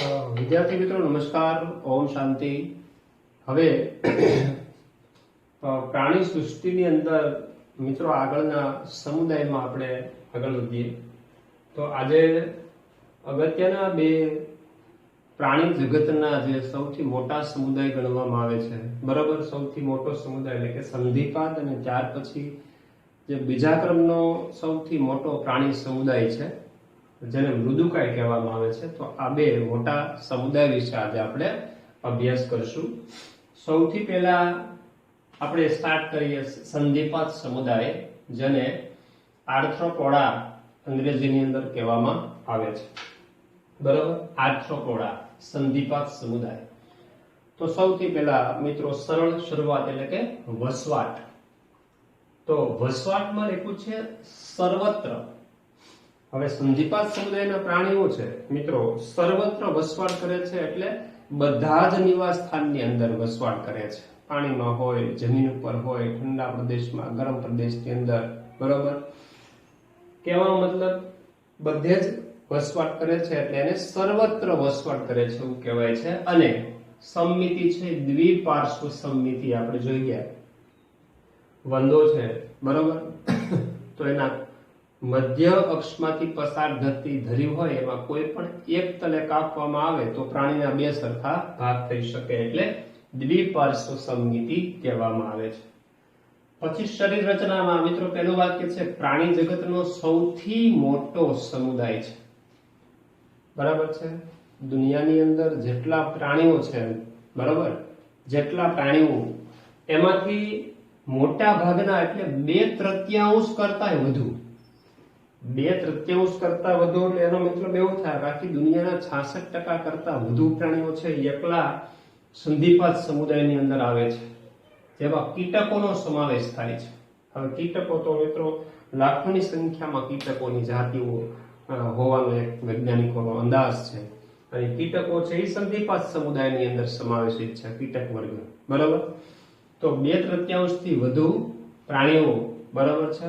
વિદ્યાર્થી મિત્રો નમસ્કાર, ઓમ શાંતિ. હવે પ્રાણી સૃષ્ટિની અંદર મિત્રો આગળના સમુદાયમાં આપણે આગળ વધીએ તો આજે અગત્યના બે પ્રાણી જગતના જે સૌથી મોટા સમુદાય ગણવામાં આવે છે, બરાબર, સૌથી મોટો સમુદાય એટલે કે સંધિપાદ, અને ત્યાર પછી જે બીજા ક્રમનો સૌથી મોટો પ્રાણી સમુદાય છે જેને મૃદુકાય કહેવામાં આવે છે. તો આ બે મોટા સમુદાય વિશે આજે આપણે અભ્યાસ કરશું. સૌથી પહેલા આપણે સ્ટાર્ટ કરીએ સંધિપાદ સમુદાય, જેને આર્થ્રોપોડા અંગ્રેજીની અંદર કહેવામાં આવે છે, બરાબર. આર્થ્રોપોડા સંધિપાદ સમુદાય. તો સૌથી પહેલા મિત્રો સરળ શરૂઆત એટલે કે વસવાટ. તો વસવાટમાં લખ્યું છે સર્વત્ર. હવે સંધિપાદ સમુદાયના પ્રાણીઓ છે મિત્રો સર્વત્ર વસવાટ કરે છે, એટલે બધા જ નિવાસ સ્થાનની અંદર વસવાટ કરે છે. પાણીમાં હોય, જમીન ઉપર હોય, ઠંડા પ્રદેશમાં, ગરમ પ્રદેશની અંદર, બરોબર. કહેવાનો મતલબ બધે જ વસવાટ કરે છે, એટલે એને સર્વત્ર વસવાટ કરે છે એવું કહેવાય છે. અને સમમિતિ છે, દ્વિપાર્શ્વ સમમિતિ આપણે જોઈ ગયા. વંદો છે, બરોબર, તો એના મધ્ય અક્ષમાંથી પસાર થતી ધરી હોય એમાં કોઈ પણ એક તલે કાપવામાં આવે તો પ્રાણીના બે સરખા ભાગ થઈ શકે, એટલે દ્વિપાર્શ્વ સમમિતિ કહેવામાં આવે છે. પછી શરીર રચનામાં મિત્રો પહેલું વાક્ય છે પ્રાણી જગતનો સૌથી મોટો સમુદાય છે, બરાબર છે. દુનિયાની અંદર જેટલા પ્રાણીઓ છે, બરાબર, જેટલા પ્રાણીઓ એમાંથી મોટા ભાગના એટલે 2/3 કરતા વધુ, 2/3 કરતા વધુ એટલે એનો મતલબ એવું થાય કે આખી દુનિયાના 66% કરતા વધુ પ્રાણીઓ છે એકલા સંધિપાદ સમુદાયની અંદર આવે છે, જેમાં કીટકોનો સમાવેશ થાય છે. હવે કીટકો તો મિત્રો લાખોની સંખ્યામાં કીટકોની જાતિઓ હોવાનો એક વૈજ્ઞાનિકોનો અંદાજ છે, અને કીટકો છે એ સંધિપાદ સમુદાયની અંદર સમાવેશિત છે, કીટક વર્ગ, બરાબર. તો 2/3 થી વધુ પ્રાણીઓ, બરાબર છે,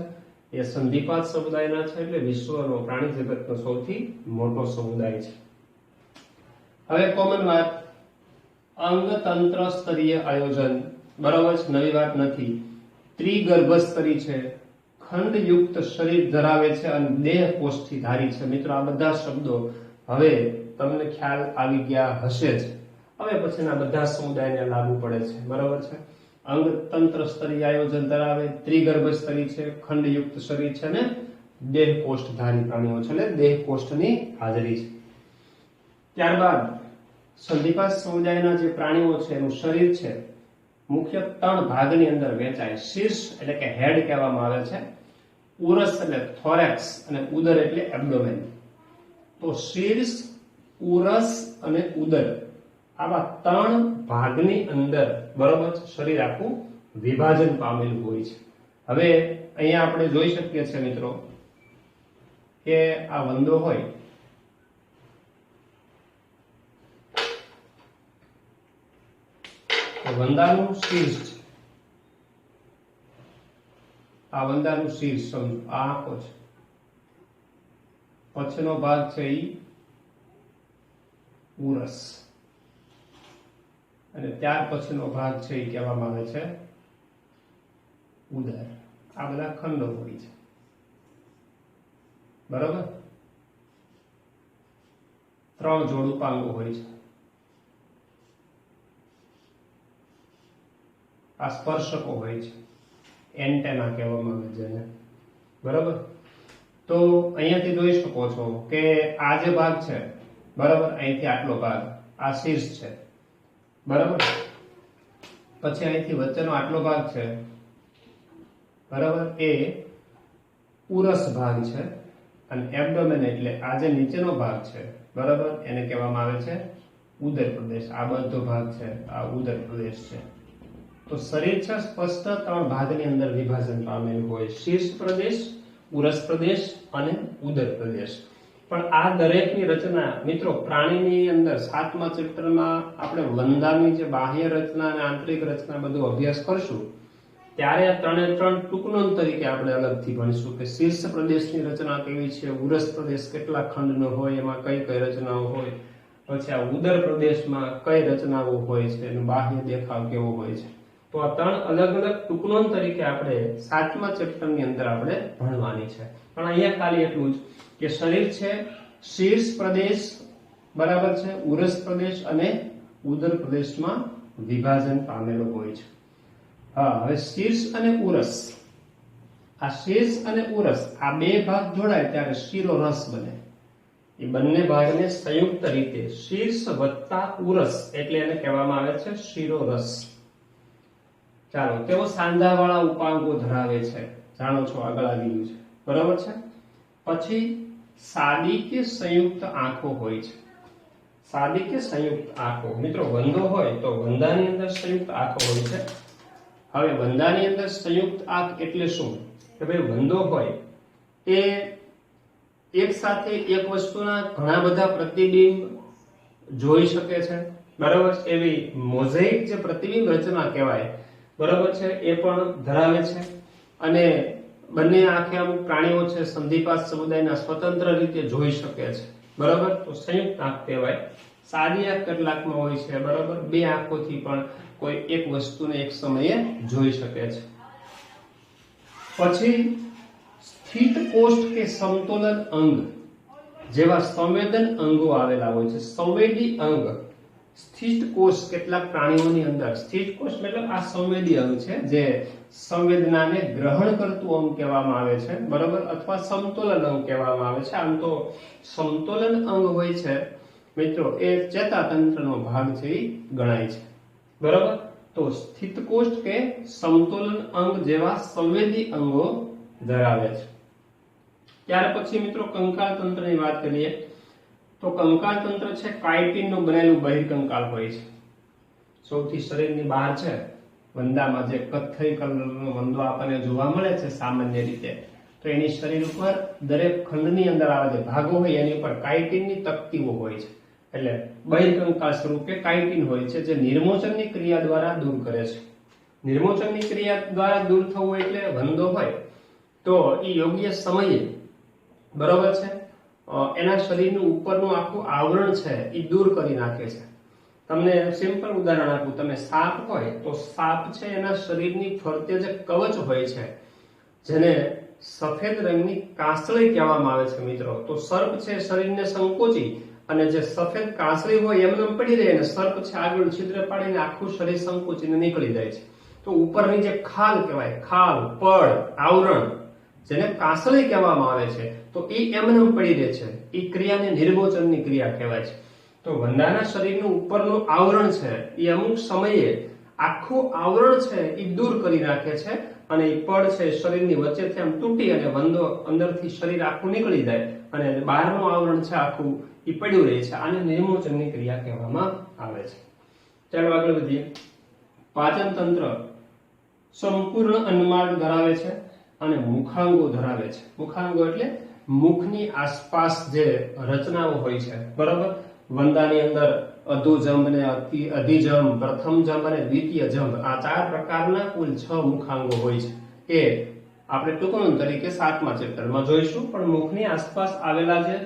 એ સંધિપાદ સમુદાયના છે, એટલે વિશ્વનો પ્રાણી જગતનો સૌથી મોટો સમુદાય છે. હવે કોમન વાત, અંગતંત્ર સ્તરીય આયોજન, બરાબર છે, નવી વાત નથી. ત્રિગર્ભસ્તરી છે, ખંડયુક્ત શરીર ધરાવે છે, અને દેહ કોષ્ઠીધારી છે. મિત્રો આ બધા શબ્દો હવે તમને ખ્યાલ આવી ગયા હશે જ. હવે પછીના બધા સમુદાયને લાગુ પડે છે, બરાબર છે. અંગતંત્ર સ્તરીય આયોજન ધરાવે, ત્રિગર્ભસ્તરી છે, ખંડયુક્ત શરીર છે, અને દેહ કોષ્ઠધારી પ્રાણીઓ છે, એટલે દેહ કોષ્ઠની હાજરી છે. ત્યારબાદ સંધિપાદ સમુદાયના જે પ્રાણીઓ છે એનું શરીર છે મુખ્ય 3 ભાગની અંદર વહેંચાય. શીર્ષ એટલે કે હેડ કહેવામાં આવે છે, ઉરસ એટલે થોરેક્સ, અને ઉદર એટલે એબ્ડોમેન. તો શીર્ષ, ઉરસ અને ઉદર, આવા 3 ભાગની અંદર, બરોબર, શરીર આખું વિભાજન પામેલું હોય છે. હવે અહીંયા આપણે જોઈ શકીએ છીએ મિત્રો કે આ વંદો હોય, વંદાનું શીર્ષ છે, આ વંદાનું શીર્ષ સમજો, આ આંખો છે, પછીનો ભાગ છે ઈ ઉરસ, અને ત્યાર પછીનો ભાગ છે એ કહેવામાં આવે છે ઉદર. આ બધા ખંડો હોય છે, બરાબર. 3 જોડ ઉપાંગો હોય છે. આ સ્પર્શકો હોય છે, એન્ટેના કહેવામાં આવે છે જેને, બરાબર. તો અહીંયાથી જોઈ શકો છો કે આ જે ભાગ છે, બરાબર, અહીંથી આટલો ભાગ આ શીર્ષ છે, બરાબર. પછી અહીંથી વચ્ચેનો આટલો ભાગ છે, બરાબર, એ ઉરસ ભાગ છે, અને એબ્ડોમેન એટલે આ જે નીચેનો ભાગ છે, બરાબર, એને કહેવામાં આવે છે ઉદર પ્રદેશ. આ બધો ભાગ છે આ ઉદર પ્રદેશ છે. તો શરીર છે સ્પષ્ટ 3 ભાગની અંદર વિભાજન પામેલું હોય, શીર્ષ પ્રદેશ, ઉરસ પ્રદેશ અને ઉદર પ્રદેશ. પણ આ દરેકની રચના મિત્રો પ્રાણીની અંદર 7મા ચેપ્ટરમાં આપણે વંદાની જે બાહ્ય રચના અને આંતરિક રચના બધો અભ્યાસ કરશું ત્યારે આ 3 ટૂંકનોંધ તરીકે આપણે અલગથી ભણીશું કે શીર્ષ પ્રદેશની રચના કેવી છે, ઉરસ પ્રદેશ કેટલા ખંડનો હોય, એમાં કઈ કઈ રચનાઓ હોય, પછી આ ઉદર પ્રદેશમાં કઈ રચનાઓ હોય છે, એનો બાહ્ય દેખાવ કેવો હોય છે. તો આ 3 અલગ અલગ ટૂંકનોંધ તરીકે આપણે 7મા ચેપ્ટરની અંદર આપણે ભણવાની છે. પણ અહીંયા ખાલી એટલું જ કે શરીર છે શીર્ષ પ્રદેશ, બરાબર છે, ઉરસ પ્રદેશ અને ઉદર પ્રદેશમાં વિભાજન પામેલો હોય છે. હા, હવે શીર્ષ અને ઉરસ, આ શીર્ષ અને ઉરસ આ બે ભાગ જોડાય ત્યારે શિરોરસ બને. એ બંને ભાગને સંયુક્ત રીતે શીર્ષ વત્તા ઉરસ એટલે એને કહેવામાં આવે છે શિરોરસ. ચાલો, તેઓ સાંધાવાળા ઉપાંગો ધરાવે છે, જાણો છો, આગળ આવી ગયું છે, બરાબર છે. પછી સાદી કે સંયુક્ત આંખો હોય છે. સાદી કે સંયુક્ત આંખો, મિત્રો વંદો હોય તો વંદાની અંદર સંયુક્ત આંખો હોય છે. હવે વંદાની અંદર સંયુક્ત આંખ એટલે શું? કે ભાઈ વંદો હોય એ એક સાથે એક વસ્તુના ઘણા બધા પ્રતિબિંબ જોઈ શકે છે, બરાબર. એવી મોઝેઇક જે પ્રતિબિંબ રચના કહેવાય, બરાબર છે, એ પણ ધરાવે છે. અને બંને આંખે અમુક પ્રાણીઓ છે સંધિપાત સમુદાયના સ્વતંત્ર રીતે જોઈ શકે છે, બરાબર. તો સંયુક્ત આંખ કહેવાય. સાદી આંખ કેટલાકમાં હોય છે, બરાબર, બે આંખોથી પણ કોઈ એક વસ્તુને એક સમયે જોઈ શકે છે. પછી સ્થિત કોષ્ઠ કે સમતોલન અંગ જેવા સંવેદન અંગો આવેલા હોય છે. સંવેદી અંગ, સ્થિત કોષ કેટલાક પ્રાણીઓની અંદર, સ્થિત કોષ મતલબ આ સંવેદી અંગ છે જે સંવેદનાને ગ્રહણ કરતું અંગ કહેવામાં આવે છે, બરાબર, અથવા સમતોલન અંગ કહેવામાં આવે છે. આમ તો સમતોલન અંગ હોય છે મિત્રો એ ચેતાતંત્રનો ભાગ છે એ ગણાય છે, બરાબર. તો સ્થિત કોષ્ઠ કે સમતોલન અંગ જેવા સંવેદી અંગો ધરાવે છે. ત્યાર પછી મિત્રો કંકાલ તંત્રની વાત કરીએ તો કંકાલ તંત્ર છે કાઇટિનનું બનેલું બહિર્કંકાલ હોય છે. સૌથી શરીરની બહાર છે વંદામાં જે કથ્થઈ કલરનો વંદો આપણને જોવા મળે છે સામાન્ય રીતે, તો એની શરીર ઉપર દરેક ખંડની અંદર આવા જે ભાગો હોય એની ઉપર કાઇટિનની તકતીઓ હોય છે. એટલે બહિર્કંકાલ સ્વરૂપે કાઇટિન હોય છે જે નિર્મોચનની ક્રિયા દ્વારા દૂર કરે છે. નિર્મોચનની ક્રિયા દ્વારા દૂર થવું એટલે વંદો હોય તો એ યોગ્ય સમયે, બરાબર છે, એના શરીરનું ઉપરનું આખું આવરણ છે એ દૂર કરી નાખે છે. તમને સિમ્પલ ઉદાહરણ આપું, તમે સાપ હોય તો સાપ છે એના શરીરની ફરતે જે કવચ હોય છે જેને સફેદ રંગની કાસળી કહેવામાં આવે છે મિત્રો, તો સર્પ છે શરીરને સંકોચી અને જે સફેદ કાસળી હોય એમને પડી રહે અને સર્પ છે આગળ છિદ્ર પાડીને આખું શરીર સંકોચીને નીકળી જાય છે. તો ઉપરની જે ખાલ કહેવાય, ખાલ, પડ, આવરણ જેને કાસળી કહેવામાં આવે છે, તો એ એમને પડી રહે છે. એ ક્રિયાને નિર્મોચનની ક્રિયા કહેવાય છે. તો વંદાના શરીરનું ઉપરનું આવરણ છે એ અમુક સમયે આખું આવરણ છે એ દૂર કરી નાખે છે અને એ પડ છે શરીરની વચ્ચેથી આમ તૂટી અને વંદો અંદરથી શરીર આખું નીકળી જાય અને બહારનું આવરણ છે આખું એ પડ્યું રહે છે. આને નિર્મોચનની ક્રિયા કહેવામાં આવે છે. ચાલો આગળ વધીએ. પાચન તંત્ર સંપૂર્ણ અન્નમાર્ગ ધરાવે છે અને મુખાંગો ધરાવે છે. મુખાંગો એટલે મુખની આસપાસ જે રચનાઓ હોય છે, બરાબર. વંદાની અંદર અધોજંબ ને અધિજંબ, પ્રથમ જંબ અને દ્વિતીય જંબ, આ 4 પ્રકારના કુલ 6 મુખાંગો હોય છે. એ આપણે ટૂંકનોંધ તરીકે 7મા ચેપ્ટરમાં જોઈશું. પણ મુખની આસપાસ આવેલા જે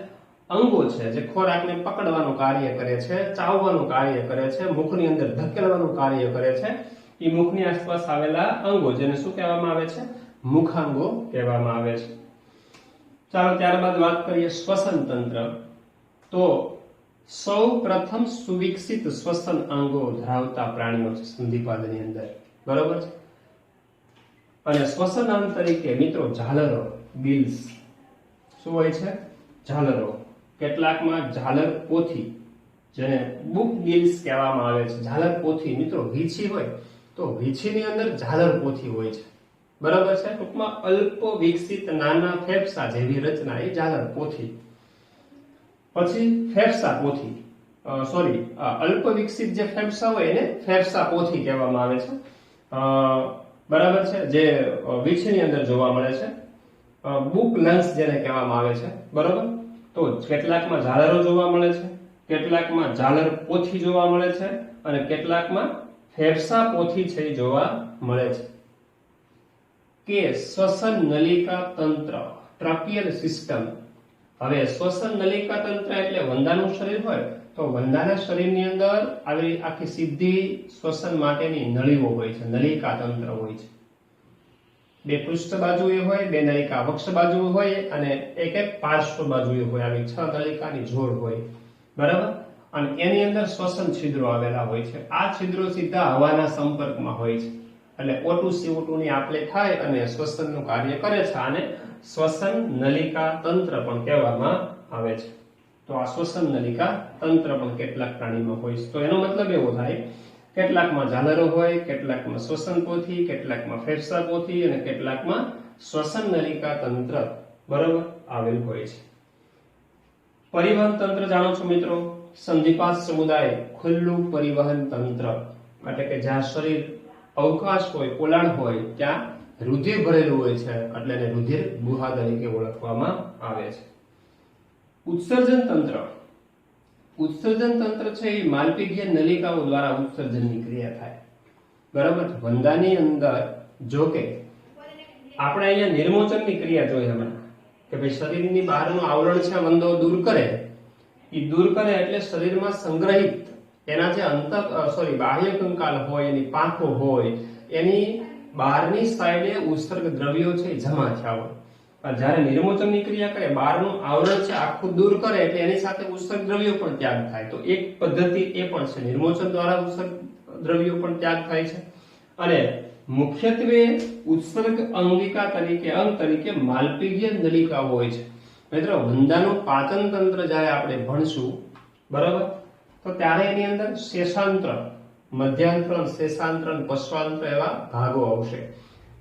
અંગો છે જે ખોરાકને પકડવાનું કાર્ય કરે છે, ચાવવાનું કાર્ય કરે છે, મુખની અંદર ધકેલવાનું કાર્ય કરે છે, એ મુખની આસપાસ આવેલા અંગો જેને શું કહેવામાં આવે છે? મુખાંગો કહેવામાં આવે છે. ચાલો ત્યારબાદ વાત કરીએ શ્વસન તંત્ર. તો સૌ પ્રથમ સુવિકસિત શ્વસન અંગો ધરાવતા પ્રાણીઓ છે સંધિપાદની અંદર, બરોબર છે. અને શ્વસન અંગ તરીકે મિત્રો ઝાલરો, ગિલ્સ શું હોય છે? ઝાલરો. કેટલાકમાં ઝાલર પોથી જેને બુક ગિલ્સ કહેવામાં આવે છે. ઝાલર પોથી મિત્રો વીછી હોય તો વીછીની અંદર ઝાલર પોથી હોય છે, બરાબર છે. ટૂંકમાં અલ્પ વિકસિત નાના ફેફસા જેવી રચના એ ઝાલર પોથી. પછી ફેફસા પોથી, અલ્પ વિકસિત જે ફેફસા હોય એને ફેફસા પોથી કહેવામાં આવે છે, બરાબર છે, જે વીછીની અંદર જોવા મળે છે. બુક લંગ્સ જેને કહેવામાં આવે છે, બરાબર. તો કેટલાકમાં ઝાલરો જોવા મળે છે, કેટલાકમાં ઝાલર પોથી જોવા મળે છે અને કેટલાકમાં ફેફસા પોથી છે જોવા મળે છે. કે શ્વસન નલિકા તંત્ર, ટ્રાકિયલ સિસ્ટમ. હવે શ્વસન નલિકા તંત્ર એટલે વંદાનું શરીર હોય તો વંદાના શરીરની અંદર આવી આખી સીધી શ્વસન માટેની નળીઓ હોય છે, નલિકા તંત્ર હોય છે. બે પૃષ્ઠ બાજુએ હોય, બે નલિકા વક્ષ બાજુએ હોય અને એક એક પાર્શ્વ બાજુએ હોય. આવી 6 નલિકાની જોડ હોય, બરાબર. અને એની અંદર શ્વસન છિદ્રો આવેલા હોય છે. આ છિદ્રો સીધા હવાના સંપર્કમાં હોય છે, એટલે O2 CO2 ની આપલે થાય અને શ્વસનનું કાર્ય કરે છે. આને શ્વસન નલિકા તંત્ર પણ કહેવામાં આવે છે. તો આ શ્વસન નલિકા તંત્ર પણ કેટલાક પ્રાણીમાં હોય છે. તો એનો મતલબ એવો થાય, કેટલાકમાં ઝાલરો હોય, કેટલાકમાં શ્વસન પોથી, કેટલાકમાં ફેફસા પોથી અને કેટલાકમાં શ્વસન નલિકા તંત્ર, બરાબર, આવેલ હોય છે. પરિવહન તંત્ર જાણો છો મિત્રો? સંધિપાત સમુદાય ખુલ્લું પરિવહન તંત્ર, એટલે કે જ્યાં શરીર અવકાશ હોય, પોલાણ હોય, ત્યાં રુધિર ભરેલું હોય છે, એટલે એને રુધિર ગુહા તરીકે ઓળખવામાં આવે છે. ઉત્સર્જન તંત્ર. ઉત્સર્જન તંત્ર છે એ માલપીય નલિકાઓ દ્વારા ઉત્સર્જનની ક્રિયા થાય, બરાબર. વંદાની અંદર જો કે આપણે અહીંયા નિર્મોચનની ક્રિયા જોઈએ હમણાં, કે ભાઈ શરીરની બહારનું આવરણ છે વંદો દૂર કરે, એ દૂર કરે એટલે શરીરમાં સંગ્રહિત એના જે બાહ્ય કંકાલ હોય, એની પાંખો હોય, એની બહારની સાઈડે ઉત્સર્ગ દ્રવ્યો છે જમા થયા હોય. જ્યારે નિર્મોચનની ક્રિયા કરે, બહારનું આવરણ છે આખું દૂર કરે એટલે એની સાથે ઉત્સર્ગ દ્રવ્યો પણ ત્યાગ થાય. તો એક પદ્ધતિ એ પણ છે, નિર્મોચન દ્વારા ઉત્સર્ગ દ્રવ્યો પણ ત્યાગ થાય છે. અને મુખ્યત્વે ઉત્સર્ગ અંગિકા તરીકે, અંગ તરીકે માલપીય નલિકાઓ હોય છે. મિત્રો, વંદાનું પાચન તંત્ર જ્યારે આપણે ભણશું, બરાબર, તો ત્યારે એની અંદર શેષાંત્ર, મધ્યાંત્ર, શેષાંત્ર, પશ્વાંત્ર એવા ભાગો આવશે.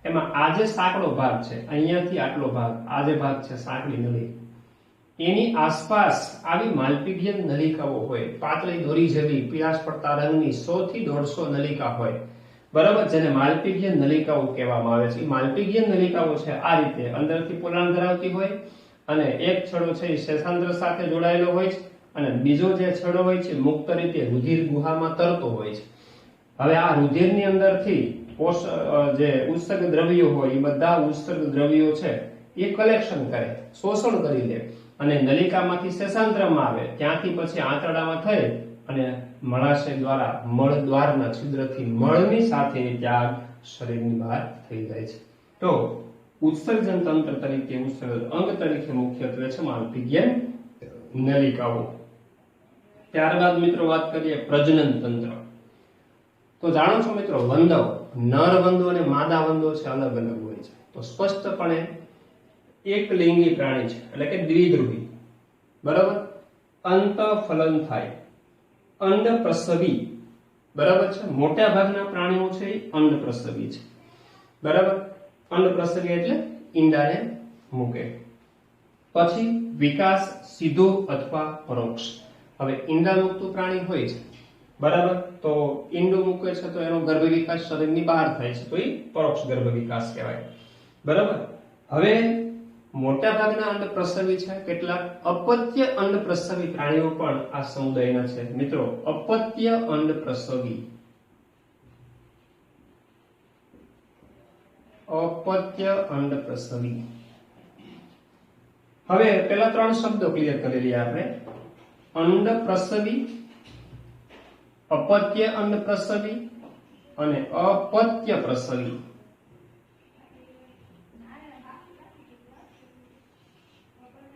એમાં આ જે સાંકડો ભાગ છે, અહીંયાથી આટલો ભાગ, આ જે ભાગ છે સાંકડી નળી, એની આસપાસ આવી માલપીય નલિકાઓ હોય, પાતળી દોરી જેવી પીળાશ પડતા રંગની 100 થી 150 નલિકા હોય, બરાબર, જેને માલપીય નલિકાઓ કહેવામાં આવે છે. માલપીય નલિકાઓ છે આ રીતે અંદરથી પોલાણ ધરાવતી હોય અને એક છેડો છે એ શેષાંત્ર સાથે જોડાયેલો હોય છે અને બીજો જે છેડો હોય છે મુક્ત રીતે રુધિર ગુહામાં તરતો હોય છે. હવે આ રુધિરની અંદરથી જે ઉત્સર્ગ દ્રવ્યો હોય, એ બધા ઉત્સર્ગ દ્રવ્યો છે એ કલેક્શન કરે, શોષણ કરી લે અને નલિકામાંથી શેષાંત્રમાં આવે, ત્યાંથી પછી આંતરડામાં થઈ અને મળાશય દ્વારા, મળ દ્વારના છિદ્રથી મળની સાથેની ત્યાગ શરીરની બહાર થઈ જાય છે. તો ઉત્સર્જન તંત્ર તરીકે, ઉત્સર્જન અંગ તરીકે મુખ્યત્વે છે માલપીય નલિકાઓ. ત્યારબાદ મિત્રો વાત કરીએ પ્રજનન તંત્ર. તો જાણો છો મિત્રો, વંદો, નર વંદો અને માદા વંદો છે અલગ અલગ હોય છે. તો સ્પષ્ટપણે એક લિંગી પ્રાણી છે, એટલે કે દ્વિધ્રુવી, બરાબર. અંત ફલન થાય, અંડ પ્રસવી, બરાબર છે. મોટા ભાગના પ્રાણીઓ છે એ અંડ પ્રસવી છે, બરાબર. અંડ પ્રસવી એટલે ઈંડાને મૂકે. પછી વિકાસ સીધો અથવા પરોક્ષ. હવે ઈંડા મૂકતું પ્રાણી હોય છે, બરાબર, તો ઈંડું મૂકે છે તો એનો ગર્ભ વિકાસ શરીરની બહાર થાય છે, તો એ પરોક્ષ ગર્ભ વિકાસ કહેવાય, બરાબર. હવે મોટા ભાગના અંડ પ્રસવી છે, કેટલાક અપત્ય અંડ પ્રસવી પ્રાણીઓ પણ આ સમુદાયના છે. મિત્રો, અપત્ય અંડ પ્રસવી, અપત્ય અંડ પ્રસવી. હવે પેલા 3 શબ્દો ક્લિયર કરી લઈએ આપણે. અંડ પ્રસવી, અપત્ય અંડ પ્રસવી અને અપત્ય પ્રસવી.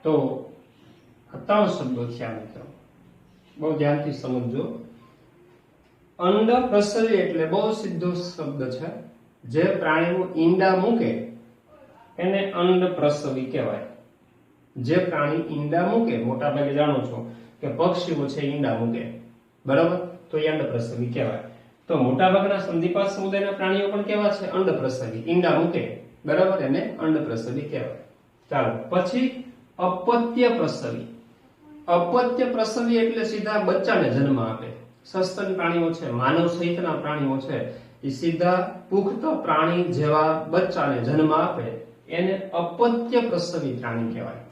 તો આ 3 શબ્દો થયા મિત્રો, બહુ ધ્યાનથી સમજજો. અંડ પ્રસવી એટલે બહુ સીધો શબ્દ છે, જે પ્રાણીઓ ઈંડા મૂકે એને અંડ પ્રસવી કહેવાય. જે પ્રાણી ઈંડા મૂકે, મોટા ભાગે જાણો છો કે પક્ષીઓ છે ઈંડા મૂકે, બરાબર, તો એ અંડ પ્રસવી કહેવાય. તો મોટા ભાગના સંધિપાત સમુદાયના પ્રાણીઓ પણ કેવા છે? અંડ પ્રસવી, ઈંડા મૂકે, બરાબર, એને અંડ પ્રસવી કહેવાય. ચાલો, પછી અપત્ય પ્રસવી. અપત્ય પ્રસવી એટલે સીધા બચ્ચાને જન્મ આપે. સસ્તન પ્રાણીઓ છે, માનવ સહિતના પ્રાણીઓ છે, એ સીધા પુખ્ત પ્રાણી જેવા બચ્ચાને જન્મ આપે, એને અપત્ય પ્રસવી પ્રાણી કહેવાય.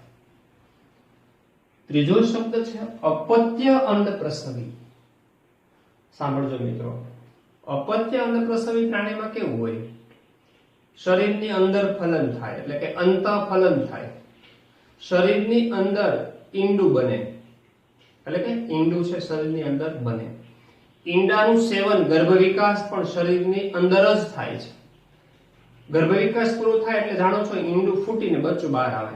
ત્રીજો શબ્દ છે અપત્ય અંડ પ્રસવી. સાંભળજો મિત્રો, અપત્ય અંડ પ્રસવી પ્રાણીમાં કેવું હોય? શરીરની અંદર ફલન થાય, એટલે કે અંતઃફલન થાય, શરીરની અંદર ઈંડું બને એટલે કે ઈંડું છે શરીરની અંદર બને. ઈંડાનું સેવન ગર્ભ વિકાસ પણ શરીરની અંદર જ થાય છે. ગર્ભ વિકાસ પૂરો થાય એટલે જાણો છો ઈંડું ફૂટીને બચ્ચું બહાર આવે.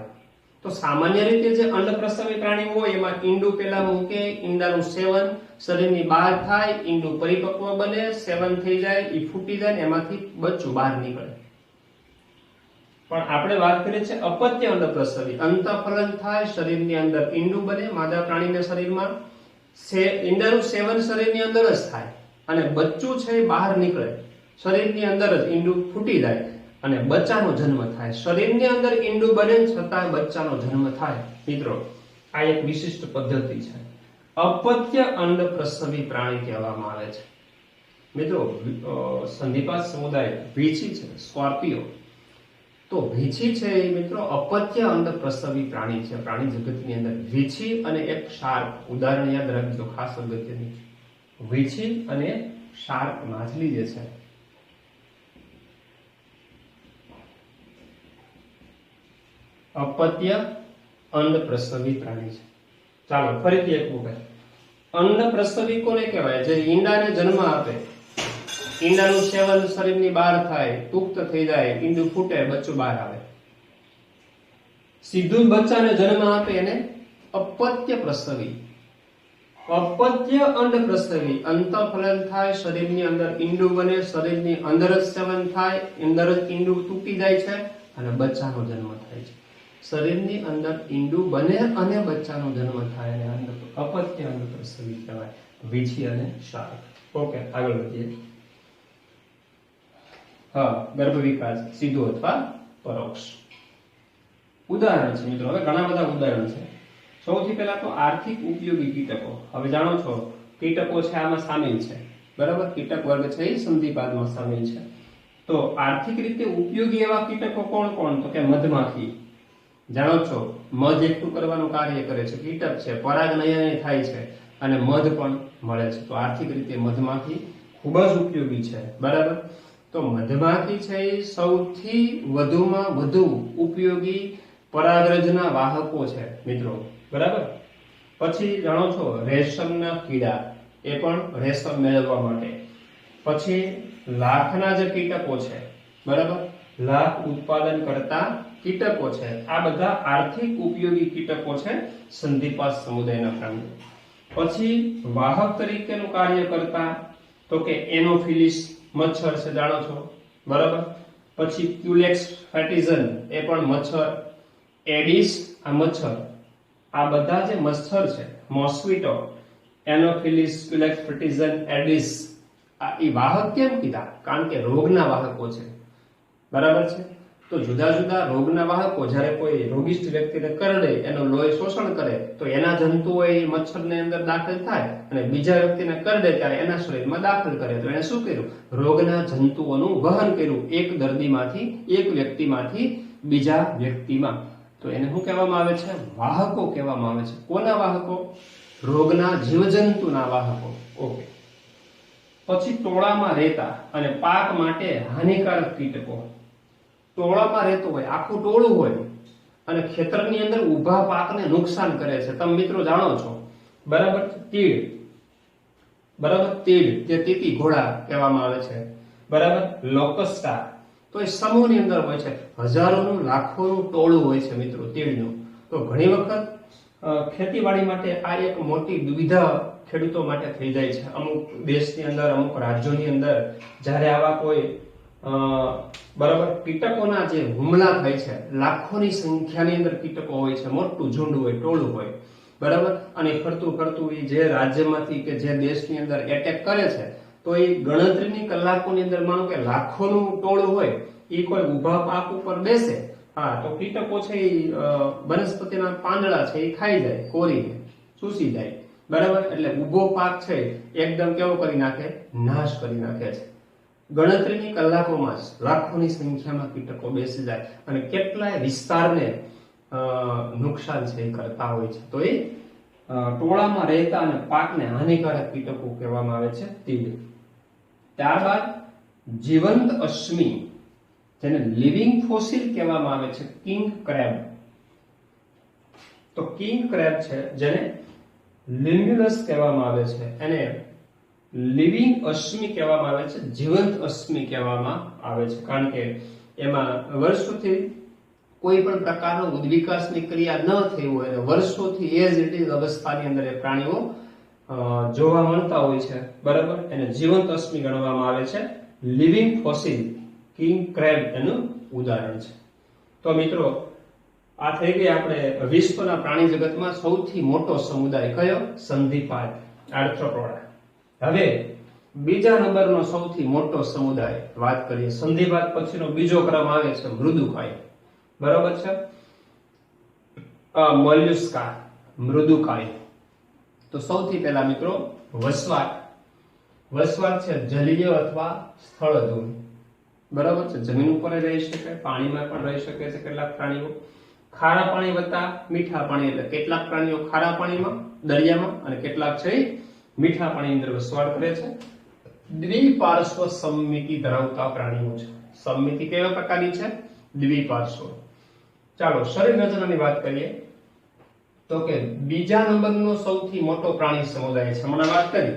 તો સામાન્ય રીતે જે અંડપ્રસવી પ્રાણી હોય એમાં ઈંડું પેલા મૂકે, ઈંડાનું સેવન શરીરની બહાર થાય, ઈંડું પરિપક્વ બને, સેવન થઈ જાય, ઈ ફૂટી જાય ને એમાંથી બચ્ચું બહાર નીકળે. પણ આપણે વાત કરીએ છીએ અપત્ય અંડપ્રસવી. અંતઃફલન થાય, શરીરની અંદર ઈંડું બને, માદા પ્રાણીના શરીરમાં ઈંડાનું સેવન શરીરની અંદર જ થાય અને બચ્ચું છે એ બહાર નીકળે. શરીરની અંદર જ ઈંડું ફૂટી જાય અને બચ્ચાનો જન્મ થાય. શરીરની અંદર ઈંડું બને છતાં બચ્ચાનો જન્મ થાય. મિત્રો, આ એક વિશિષ્ટ પદ્ધતિ છે. અપત્ય અંડપ્રસવી પ્રાણી કહેવામાં આવે છે. મિત્રો, સંધિપાત સમુદાય વીંછી છે, સ્કોર્પિયો, તો વીંછી છે એ મિત્રો અપત્ય અંડપ્રસવી પ્રાણી છે. પ્રાણી જગતની અંદર વીંછી અને એક શાર્ક, ઉદાહરણ યાદ રાખજો, ખાસ અગત્યની. વીંછી અને શાર્ક માછલી જે છે અપત્ય અંડપ્રસવી પ્રાણી છે. ચાલો ફરીથી એક વખત, અંડપ્રસવી કોને કહેવાય? જે ઈંડાને જન્મ આપે, ઈંડાનું સેવન શરીરની બહાર થાય, પુખ્ત થઈ જાય, ઈંડું ફૂટે, બચ્ચું બહાર આવે, સીધું બચ્ચાને જન્મ આપે એને અપત્ય પ્રસવી. અપત્ય અંડપ્રસવી, અંતઃફલન થાય, શરીરની અંદર ઈંડું બને, શરીરની અંદર જ સેવન થાય, અંદર જ ઈંડું તૂટી જાય છે અને બચ્ચાનો જન્મ થાય છે. શરીરની અંદર ઈંડું બને અને બચ્ચાનો જન્મ થાય અને અપત્ય અંડપ્રસવી કહેવાય. વીંછી અને શાર્ક. ઓકે, આગળ વધીએ. હા, ગર્ભ વિકાસ સીધો અથવા પરોક્ષ. ઉદાહરણ છે મિત્રો, હવે ઘણા બધા ઉદાહરણ છે. સૌથી પહેલા તો આર્થિક ઉપયોગી કીટકો. હવે જાણો છો કીટકો છે આમાં સામેલ છે, બરાબર? કીટક વર્ગ છે એ સંધિપાદમાં સામેલ છે. તો આર્થિક રીતે ઉપયોગી એવા કીટકો કોણ કોણ? તો કે મધમાખી. જાણો છો મધ એકઠું કરવાનું કાર્ય કરે છે, કીટક છે, પરાગનયન થાય છે અને મધ પણ મળે છે. તો આર્થિક રીતે મધમાખી ખૂબ જ ઉપયોગી છે, બરાબર? તો મધમાખી છે એ સૌથી વધુમાં વધુ ઉપયોગી પરાગરજના વાહકો છે મિત્રો, બરાબર? પછી જાણો છો રેશમના કીડા, એ પણ રેશમ મેળવવા માટે. પછી લાખના જે કીટકો છે, બરાબર, લાખ ઉત્પાદન કરતા કીટકો છે. આ બધા આર્થિક ઉપયોગી કીટકો છે સંધિપાત સમુદાયના પ્રાણીઓ. પછી વાહક તરીકેનું કાર્ય કરતા તો કે એનોફિલિસ મચ્છર છે, જાણો છો, બરાબર? પછી ક્યુલેક્સ ફેટિઝન, એ પણ મચ્છર. એડિસ, આ મચ્છર, આ બધા જે મચ્છર છે, મોસ્કિટો, એનોફિલિસ, ક્યુલેક્સ ફેટિઝન, એડિસ, આ ઈ વાહક કેમ કીધા? કારણ કે રોગના વાહકો છે, બરાબર છે? તો જુદા જુદા રોગના વાહકો જ્યારે કોઈ રોગિષ્ઠ વ્યક્તિને કરડે, એનું લોહી શોષણ કરે, તો એના જંતુઓ એ મચ્છરની અંદર દાખલ થાય અને બીજા વ્યક્તિને કરડે ત્યારે એના શરીરમાં દાખલ કરે. તો એને શું કર્યું? રોગના જંતુઓનું વહન કર્યું, એક દર્દીમાંથી, એક વ્યક્તિમાંથી બીજા વ્યક્તિમાં. તો એને શું કહેવામાં આવે છે? વાહકો કહેવામાં આવે છે. કોના વાહકો? રોગના જીવજંતુના વાહકો. ઓકે. પછી ટોળામાં રહેતા અને પાક માટે હાનિકારક કીટકો. ટોળામાં રહેતું હોય, આખું ટોળું હોય અને ખેતરની અંદર ઊભા પાકને નુકસાન કરે છે. તમે મિત્રો જાણો છો, બરાબર? તીડ, બરાબર? તીડ, જે તીતી ઘોડા કહેવામાં આવે છે, બરાબર? લોકસ્ટા, તો એ સમૂહની અંદર હોય છે, હજારોનું લાખોનું ટોળું હોય છે મિત્રો તીડનું. તો ઘણી વખત ખેતીવાડી માટે આ એક મોટી દુવિધા ખેડૂતો માટે થઈ જાય છે. અમુક દેશની અંદર, અમુક રાજ્યોની અંદર જ્યારે આવા કોઈ બરાબર કીટકોના જે હુમલા થાય છે, લાખોની સંખ્યાની અંદર કીટકો હોય છે, મોટું ઝુંડ હોય, ટોળું હોય, બરાબર? અને ફરતું ફરતું એ જે રાજ્યમાંથી કે જે દેશની અંદર એટેક કરે છે, તો એ ગણતરીની કલાકોની અંદર માનો કે લાખોનું ટોળું હોય, એ કોઈ ઊભા પાક ઉપર બેસે, હા, તો કીટકો છે એ વનસ્પતિના પાંદડા છે એ ખાઈ જાય, કોરીને ચૂસી જાય, બરાબર? એટલે ઊભો પાક છે એકદમ કેવો કરી નાખે? નાશ કરી નાખે છે. ગણતરીની કલાકોમાં જ લાખોની સંખ્યામાં કીટકો બેસી જાય અને કેટલાય વિસ્તારને નુકસાન છે એ કરતા હોય છે. તો એ ટોળામાં રહેતા અને પાકને હાનિકારક કીટકો કહેવામાં આવે છે તીડ. ત્યારબાદ જીવંત અશ્મિ, જેને લિવિંગ ફોસિલ કહેવામાં આવે છે, કિંગ ક્રેબ. તો કિંગ ક્રેબ છે જેને લ્યુમિનસ કહેવામાં આવે છે, એને લિવિંગ અશ્મિ કહેવામાં આવે છે, જીવંત અશ્મિ કહેવામાં આવે છે, કારણ કે એમાં વર્ષોથી કોઈ પણ પ્રકારનો ઉદ્વિકાસની ક્રિયા ન થઈ હોય અને વર્ષોથી એઝ ઇટ ઇઝ અવસ્થાની અંદર એ પ્રાણીઓ જોવા મળતા હોય છે, બરાબર. એને જીવંત અશ્મિ ગણવામાં આવે છે. લિવિંગ ફોસિલ કિંગ ક્રેબ એનું ઉદાહરણ છે. તો મિત્રો, આ થઈ ગઈ આપણે વિશ્વના પ્રાણી જગતમાં સૌથી મોટો સમુદાય કયો? સંધિપાદ, આર્થ્રોપોડા. હવે બીજા નંબરનો સૌથી મોટો સમુદાય વાત કરીએ. સંધિપાદ પછીનો બીજો ક્રમ આવે છે મૃદુકાય, બરાબર છે. મોલ્યુસ્કા, મૃદુકાય. તો સૌથી પહેલા મિત્રો વસવાટ. વસવાટ છે જલીય અથવા સ્થળજ, બરાબર છે. જમીન ઉપર રહી શકે, પાણીમાં પણ રહી શકે છે કેટલાક પ્રાણીઓ. ખારા પાણી વત્તા મીઠા પાણી, એટલે કેટલાક પ્રાણીઓ ખારા પાણીમાં, દરિયામાં, અને કેટલાક છે મીઠા પાણીની અંદર વસવાટ કરે છે. દ્વિપાર્શ્વ સમમિતિ ધરાવતા પ્રાણીઓ છે. સમમિતિ કેવા પ્રકારની છે? દ્વિપાર્શ્વ. ચાલો શરીર રચનાની વાત કરીએ તો કે બીજા નંબરનો સૌથી મોટો પ્રાણી સમુદાય છે. હમણાં વાત કરી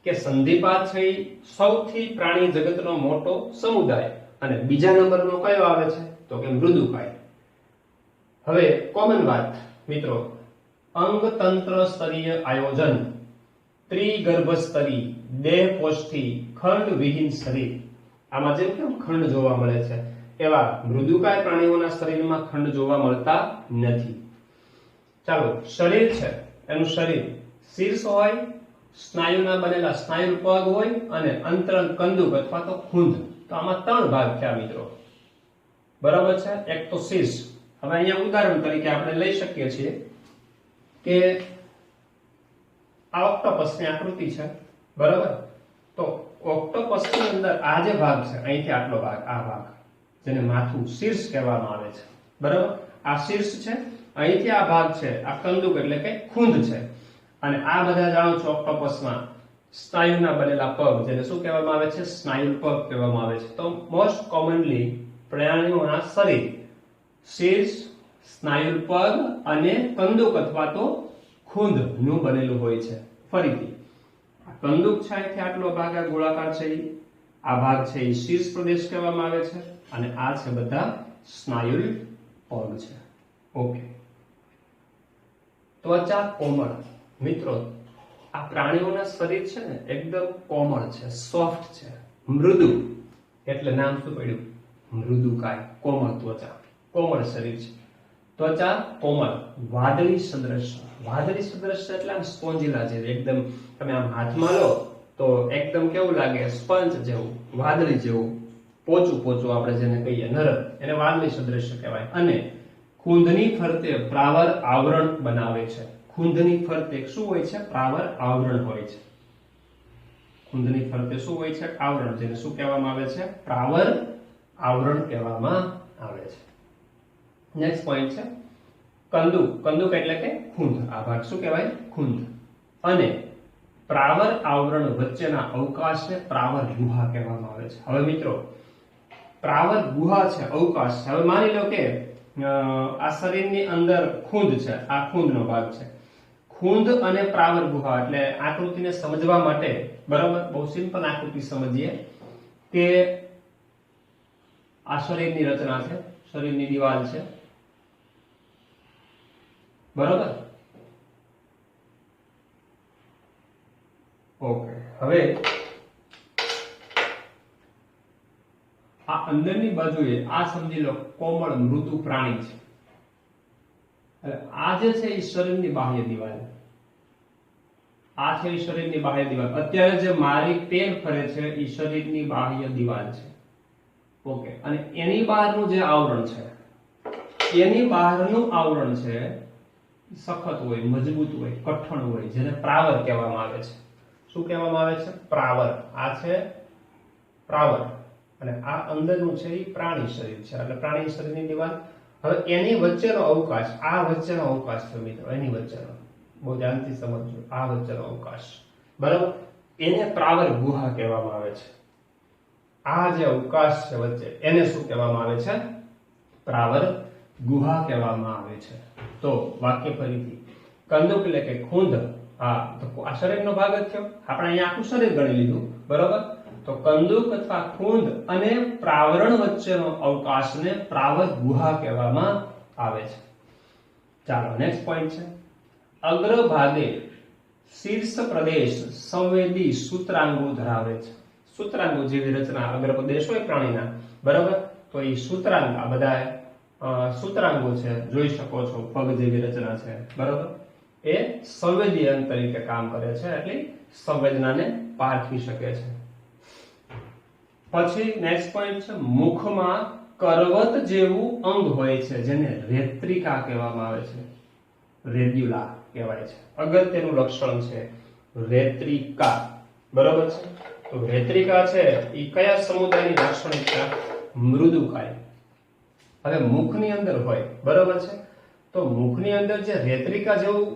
કે સંધિપાદ છે સૌથી પ્રાણી જગતનો મોટો સમુદાય, અને બીજા નંબરનો કયો આવે છે? તો કે મૃદુકાય. હવે કોમન વાત મિત્રો, અંગતંત્ર સ્તરીય આયોજન, ત્રિગર્ભ સ્તરી, દેહ કોષ્ઠી, ખંડ વિહીન શરીર. આમાં જેમ કેમ ખંડ જોવા મળે છે, એવા મૃદુકાય પ્રાણીઓના શરીરમાં ખંડ જોવા મળતા નથી. ચાલો, શરીર છે એનું શરીર શીર્ષ હોય, સ્નાયુના બનેલા સ્નાયુ પગ હોય, અને અંતરંગ કંદુક અથવા તો ખૂંદ. તો આમાં ત્રણ ભાગ થયા મિત્રો, બરાબર છે. એક તો શીર્ષ. હવે અહીંયા ઉદાહરણ તરીકે આપણે લઈ શકીએ છીએ કે આ ઓક્ટોપસની આકૃતિ છે, બરાબર. તો ઓક્ટોપસની અંદર આ જે ભાગ છે, અહીંથી આટલો ભાગ, આ ભાગ જેને માથું શીર્ષ કહેવામાં આવે છે, બરાબર. આ શીર્ષ છે, અહીંથી આ ભાગ છે આ કંદુક એટલે કે ખૂંદ છે, અને આ બધા જાણો છો ઓક્ટોપસમાં સ્નાયુના બનેલા પગ, જેને શું કહેવામાં આવે છે? સ્નાયુ પગ કહેવામાં આવે છે. તો મોસ્ટ કોમનલી પ્રાણીઓના શરીર શીર્ષ, સ્નાયુ પગ અને કંદુક અથવા તો ખૂંદ નું બનેલું હોય છે. ફરીથી આ કંદુક છે, અહીંથી આટલો ભાગ આ ગોળાકાર છે, આ ભાગ છે એ શીર્ષ પ્રદેશ કહેવામાં આવે છે, અને આ છે બધા સ્નાયુ પગ છે. ઓકે. ત્વચા કોમળ. મિત્રો, આ પ્રાણીઓના શરીર છે ને એકદમ કોમળ છે, સોફ્ટ છે, મૃદુ, એટલે નામ શું પડ્યું? મૃદુકાય. કોમળ ત્વચા, કોમળ શરીર છે. ત્વચા કોમળ, વાદળી સદૃશ. વાદળી સદૃશ એટલે આમ સ્પોન્જીલા જેવી, એકદમ તમે આમ હાથમાં લો તો એકદમ કેવું લાગે? સ્પંજ જેવું, વાદળી જેવું, પોચું પોચું આપણે જેને કહીએ નરમ, એને વાદળી સદૃશ કહેવાય. અને ખૂંદની ફરતે પ્રાવર આવરણ બનાવે છે. ખૂંદની ફરતે શું હોય છે? પ્રાવર આવરણ હોય છે. ખૂંદની ફરતે શું હોય છે? આવરણ, જેને શું કહેવામાં આવે છે? પ્રાવર આવરણ કહેવામાં આવે છે. નેક્સ્ટ પોઈન્ટ છે કંદુક. કંદુક એટલે કે ખૂંદ. આ ભાગ શું કહેવાય? ખૂંદ. અને પ્રાવર આવરણ વચ્ચેના અવકાશને પ્રાવર ગુહા કહેવામાં આવે છે. હવે મિત્રો, પ્રાવર ગુહા છે, અવકાશ છે. હવે માની લો કે આ શરીરની અંદર ખૂંદ છે, આ ખૂંદનો ભાગ છે. ખૂંદ અને પ્રાવર ગુહા, એટલે આકૃતિને સમજવા માટે, બરાબર, બહુ સિમ્પલ આકૃતિ સમજીએ કે આ શરીરની રચના છે, શરીરની દિવાલ છે, બરાબર. ઓકે. હવે આ અંદરની બાજુએ આ સમજી લો કોમળ મૃદુ પ્રાણી છે. આ જે છે એ શરીરની બાહ્ય દિવાલ, આ છે એ શરીરની બાહ્ય દિવાલ. અત્યારે જે મારી પેન ફરે છે એ શરીરની બાહ્ય દિવાલ છે. ઓકે. અને એની બહારનું જે આવરણ છે, એની બહારનું આવરણ છે સખત હોય, મજબૂત હોય, કઠણ હોય, જેને પ્રાવર કહેવામાં આવે છે. શું કહેવામાં આવે છે? પ્રાવર. આ છે પ્રાવર, અને આ અંદરનું છે એ પ્રાણી શરીર છે, એટલે પ્રાણી શરીરની દિવાલ. હવે એની વચ્ચેનો અવકાશ, આ વચ્ચેનો અવકાશ છે મિત્રો, એની વચ્ચેનો, બહુ ધ્યાનથી સમજજો, આ વચ્ચેનો અવકાશ, બરાબર, એને પ્રાવર ગુહા કહેવામાં આવે છે. આ જે અવકાશ છે વચ્ચે, એને શું કહેવામાં આવે છે? પ્રાવર ગુહા કહેવામાં આવે છે. તો વાક્ય ફરીથી, કંદુક એટલે કે ખૂંદ હા, તો આ શરીરનો ભાગ જ થયો. આપણે અહીંયા આખું શરીર ગણી લીધું, બરોબર. તો કંદુક અથવા ખૂંદ અને પ્રાવરણ વચ્ચેનો અવકાશને પ્રાવર ગુહા કહેવામાં આવે છે. ચાલો નેક્સ્ટ પોઈન્ટ છે, અગ્રભાગે શીર્ષ પ્રદેશ સંવેદી સૂત્રાંગો ધરાવે છે. સૂત્રાંગો જેવી રચના અગ્ર પ્રદેશ હોય પ્રાણીના, બરાબર, તો એ સૂત્રાંગ, આ બધા સૂત્રાંગો છે, જોઈ શકો છો પગ જેવી રચના છે, બરાબર, એ સંવેદી અંગ તરીકે કામ કરે છે, એટલે સંવેદનાને પારખી શકે છે. પછી નેક્સ્ટ પોઈન્ટ છે, મુખમાં કરવત જેવું અંગ હોય છે જેને રેત્રિકા કહેવામાં આવે છે, રેડ્યુલા કહેવાય છે. અગત્યનું લક્ષણ છે રેત્રિકા, બરોબર છે. તો રેત્રિકા છે એ કયા સમુદાયની લાક્ષણિકતા? મૃદુકાય. હવે મુખની અંદર હોય, બરોબર છે, તો મુખની અંદર જે રેત્રિકા જેવું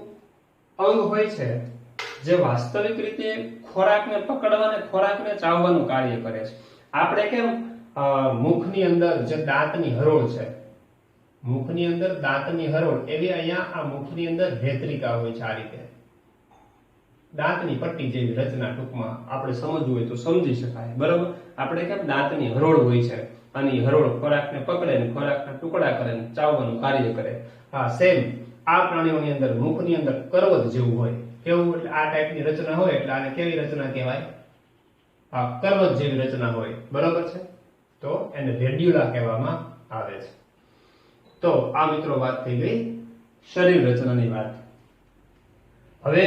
અંગ હોય છે જે વાસ્તવિક રીતે ખોરાકને પકડવાને, ખોરાકને ચાવવાનું કાર્ય કરે છે. આપણે કેમ મુખની અંદર જે દાંતની હરોળ છે, મુખની અંદર દાંતની હરોળ, એવી અહીંયા આ મુખની અંદર રેત્રિકા હોય છે. આ રીતે દાંતની પટ્ટી જેવી રચના, ટૂંકમાં આપણે સમજવું હોય તો સમજી શકાય, બરોબર. આપણે કેમ દાંતની હરોળ હોય છે અને હરોળ ખોરાકને પકડે ને ખોરાકના ટુકડા કરે ને ચાવવાનું કાર્ય કરે. હા, સેમ આ પ્રાણીઓની અંદર મુખની અંદર કરવત જેવું હોય. કેવું? એટલે આ ટાઈપની રચના હોય એટલે આને કેવી રચના કહેવાય? આ કરવત જેવી રચના હોય, બરોબર છે. તો એને રેડ્યુલા કહેવામાં આવે છે. તો આ મિત્રો વાત થઈ ગઈ શરીર રચનાની વાત. હવે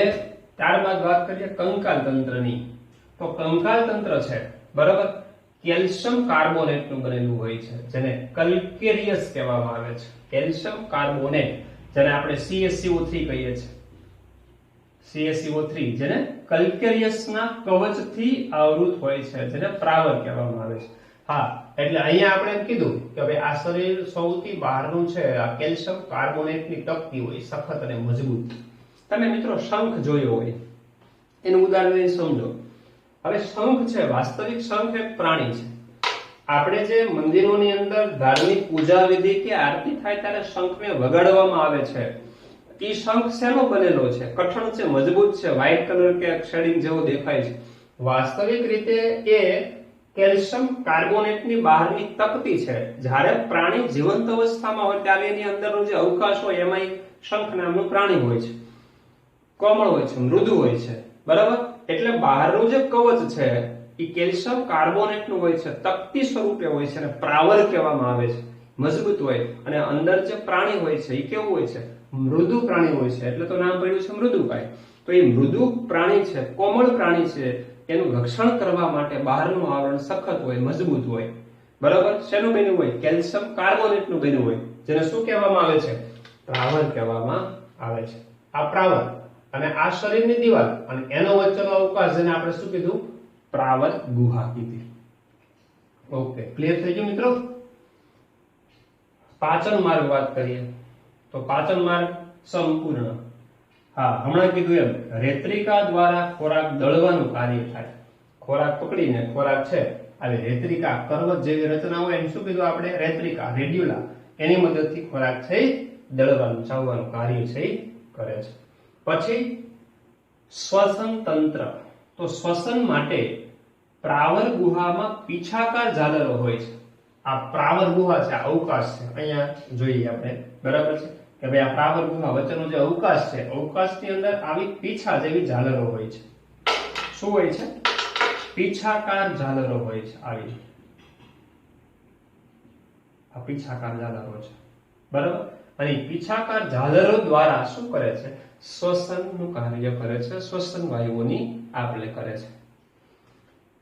ત્યારબાદ વાત કરીએ કંકાલ તંત્રની. તો કંકાલ તંત્ર છે, બરાબર, કેલ્શિયમ કાર્બોનેટનું બનેલું હોય છે જેને કલ્કેરિયસ કહેવામાં આવે છે. કેલ્શિયમ કાર્બોનેટ જેને આપણે CaCO3 કહીએ છીએ, CaCO3, જેને કલ્કેરિયસના કવચથી આવૃત હોય છે, જેને પ્રાવર કહેવામાં આવે છે. હા, એટલે અહીંયા આપણે એમ કીધું કે ભાઈ આ શરીર સૌથી બહારનું છે, આ કેલ્શિયમ કાર્બોનેટની તકતી હોય, સખત અને મજબૂત. તમે મિત્રો શંખ જોયો હોય, એનું ઉદાહરણ સમજો. હવે શંખ છે, વાસ્તવિક શંખ એક પ્રાણી છે. આપણે જે મંદિરોની અંદર ધાર્મિક પૂજા વિધિ કે આરતી થાય ત્યારે શંખને વગાડવામાં આવે છે, એ શંખ શેનો બનેલો છે? કઠણ છે, મજબૂત છે, વ્હાઇટ કલર કે શેડિંગ જેવો દેખાય છે. વાસ્તવિક રીતે એ કેલ્શિયમ કાર્બોનેટની બહારની તકતી છે. જ્યારે પ્રાણી જીવંત અવસ્થામાં હોય ત્યારે એની અંદરનો જે અવકાશ હોય એમાં શંખ નામનું પ્રાણી હોય છે, કોમળ હોય છે, મૃદુ હોય છે, બરાબર. એટલે બહારનું જે કવચ છે એ કેલ્શિયમ કાર્બોનેટનું હોય છે, તકતી સ્વરૂપે હોય છે અને પ્રાવર કહેવામાં આવે છે, મજબૂત હોય. અને અંદર જે પ્રાણી હોય છે એ કેવું હોય છે? મૃદુ પ્રાણી હોય છે, એટલે તો નામ પડ્યું છે મૃદુકાય. તો એ મૃદુ પ્રાણી છે, કોમળ પ્રાણી છે, એનું રક્ષણ કરવા માટે બહારનું આવરણ સખત હોય, મજબૂત હોય, બરાબર. શેનું બન્યું હોય? કેલ્શિયમ કાર્બોનેટનું બન્યું હોય, જેને શું કહેવામાં આવે છે? પ્રાવર કહેવામાં આવે છે. આ પ્રાવર અને આ શરીરની દિવાલ અને એનો વચ્ચેનો અવકાશ, જેને આપણે શું કીધું? પ્રાવર ગુહા કીધી. ઓકે, ક્લિયર થઈ ગયું મિત્રો? પાચન માર્ગ વાત કરીએ તો પાચન માર્ગ સંપૂર્ણ. હા, હમણાં કીધું એમ રેત્રિકા દ્વારા ખોરાક દળવાનું કાર્ય થાય. ખોરાક પકડીને ખોરાક છે, આવી રેત્રિકા કરવત જેવી રચના હોય, એને શું કીધું આપણે? રેત્રિકા, રેડ્યુલા. એની મદદથી ખોરાક છે દળવાનું, ચાવવાનું કાર્ય છે કરે છે. પછી શ્વસન તંત્ર. તો શ્વસન માટે પ્રાવર ગુહામાં પીછાકાર ઝાલરો હોય છે. આ પ્રાવર ગુહા છે, આ અવકાશ છે, અહીંયા જોઈએ આપણે, બરાબર છે કે ભાઈ આ પ્રાવર ગુહા વચ્ચેનો જે અવકાશ છે, અવકાશની અંદર આવી પીછા જેવી ઝાલરો હોય છે. શું હોય છે? પીછાકાર ઝાલરો હોય છે. આવી આ પીછાકાર ઝાલરો છે, બરાબર. અને પીછાકાર ઝાલરો દ્વારા શું કરે છે? શ્વસનનું કાર્ય કરે છે, શ્વસન વાયુઓની આપ-લે કરે છે.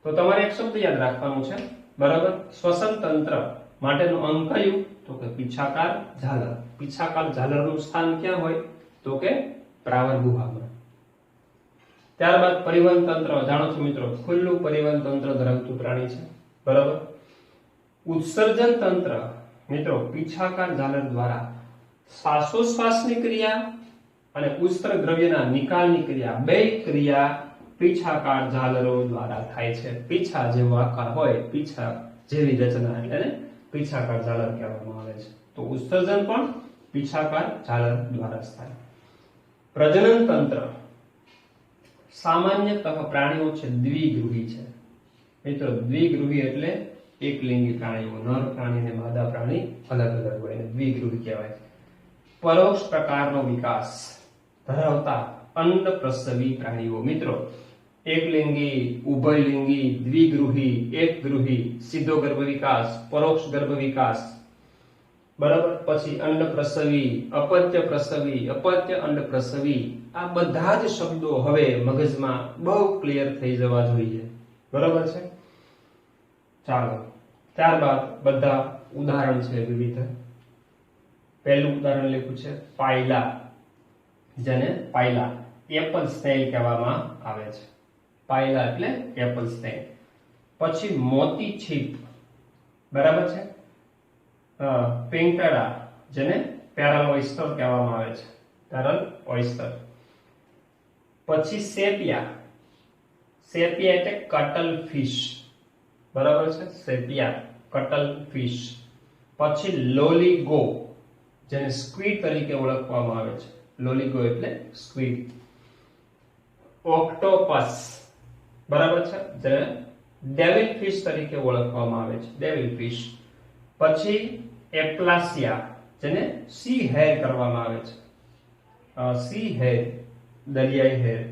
તો તમારે એક શબ્દ યાદ રાખવાનું છે, બરાબર. શ્વસન તંત્ર માટેનું અંગ કયું? તો કે પીછાકાર ઝાલર. પીછાકાર ઝાલરનું સ્થાન ક્યાં હોય? તો કે પ્રાવર ગુહામાં. ત્યારબાદ પરિવહન તંત્ર. જાણો છો મિત્રો, ખુલ્લું પરિવહન તંત્ર ધરાવતું પ્રાણી છે, બરાબર. ઉત્સર્જન તંત્ર મિત્રો પીછાકાર ઝાલર દ્વારા શ્વાસોશ્વાસની ક્રિયા અને ઉષ્ત્ર દ્રવ્યના નિકાલની ક્રિયા, બે ક્રિયા પીછાકાર ઝાલરો દ્વારા થાય છે. પીછા જેવો આકાર હોય, પીછા જેવી રચના, એટલે પીછાકાર ઝાલર કહેવામાં આવે છે. તો ઉત્સર્જન પણ પીછાકાર ઝાલર દ્વારા થાય. પ્રજનન તંત્ર. સામાન્યતઃ પ્રાણીઓ છે દ્વિગૃહી છે મિત્રો. દ્વિગૃહી એટલે એકલિંગી પ્રાણીઓ, નર પ્રાણી અને માદા પ્રાણી અલગ અલગ હોય, દ્વિગૃહી કહેવાય. પરોક્ષ પ્રકારનો વિકાસ ધરાવતા અંડપ્રસવી પ્રાણીઓ. મિત્રો એકલિંગી, ઉભયલિંગી, દ્વિગૃહી, એકગૃહી, સીધો ગર્ભ વિકાસ, પરોક્ષ ગર્ભ વિકાસ, બરાબર. પછી અંડપ્રસવી, અપત્ય પ્રસવી, અપત્ય અંડપ્રસવી, આ બધા જ શબ્દો હવે મગજમાં બહુ ક્લિયર થઈ જવા જોઈએ, બરાબર છે. ચાલો ત્યારબાદ બધા ઉદાહરણ છે વિવિધ. પહેલું ઉદાહરણ લખ્યું છે પાયલા, જેને પાયલા એપલ સ્નેલ કહેવામાં આવે છે. પાયલા એટલે એપલ સ્નેલ. પછી મોતી છીપ, બરાબર છે. પિંકડા, જેને પેરલ ઓયસ્ટર કહેવામાં આવે છે, પેરલ ઓયસ્ટર. પછી સેપિયા, સેપિયા એટલે કટલ ફિશ, બરાબર છે. સેપિયા કટલ ફિશ. પછી લોલીગો, જેને સ્ક્વીડ તરીકે ઓળખવામાં આવે છે. લોલીગો એટલે સ્ક્વીડ. ઓક્ટોપસ, બરાબર છે, જેને ડેવિલ ફિશ તરીકે ઓળખવામાં આવે છે, ડેવિલ ફિશ. પછી એપ્લાસિયા, જેને સી હેર કરવામાં આવે છે, સી હેર, દરિયાઈ હેર.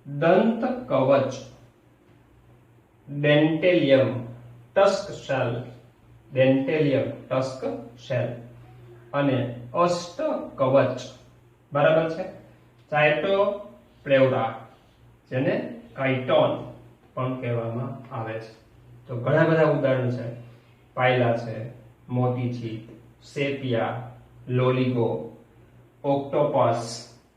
દંત કવચ, ડેન્ટેલિયમ, ટસ્ક શેલ, ડેન્ટેલિયમ ટસ્ક શેલ. અને અષ્ટ કવચ, બરાબર છે, ચાઇટોપ્લેવરા, જેને કાઇટોન પણ કહેવામાં આવે છે. તો ઘણા બધા ઉદાહરણ છે. પાયલા છે, મોતી છીપ, સેપિયા, લોલીગો, ઓક્ટોપસ,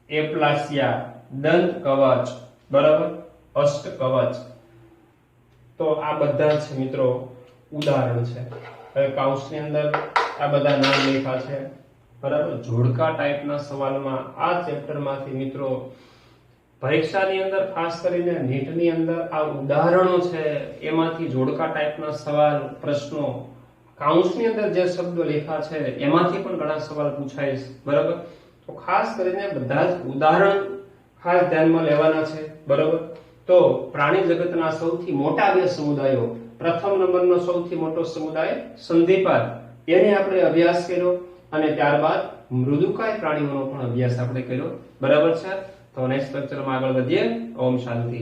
એપ્લાસિયા, દંત કવચ, બરાબર, અષ્ટ કવચ. તો આ બધા છે મિત્રો ઉદાહરણ છે. હવે કાઉન્સની અંદર આ બધા નામ લખ્યા છે, બરાબર. જોડકા ટાઈપના સવાલમાં આ ચેપ્ટરમાંથી મિત્રો પરીક્ષાની અંદર ખાસ કરીને નીટની અંદર આ ઉદાહરણો છે, એમાંથી જોડકા ટાઈપના સવાલ, પ્રશ્નો, કાઉન્સની અંદર જે શબ્દો લખ્યા છે એમાંથી પણ ઘણા સવાલ પૂછાય છે, બરાબર. તો ખાસ કરીને બધા જ ઉદાહરણ ખાસ ધ્યાનમાં લેવાના છે, બરાબર. તો પ્રાણી જગતના સૌથી મોટા બે સમુદાયો, પ્રથમ નંબરનો સૌથી મોટો સમુદાય સંધિપાદ, એને આપણે અભ્યાસ કર્યો, અને ત્યારબાદ મૃદુકાય પ્રાણીઓનો પણ અભ્યાસ આપણે કર્યો, બરાબર છે. તો નેક્સ્ટ લેક્ચરમાં આગળ વધીએ. ઓમ શાંતિ.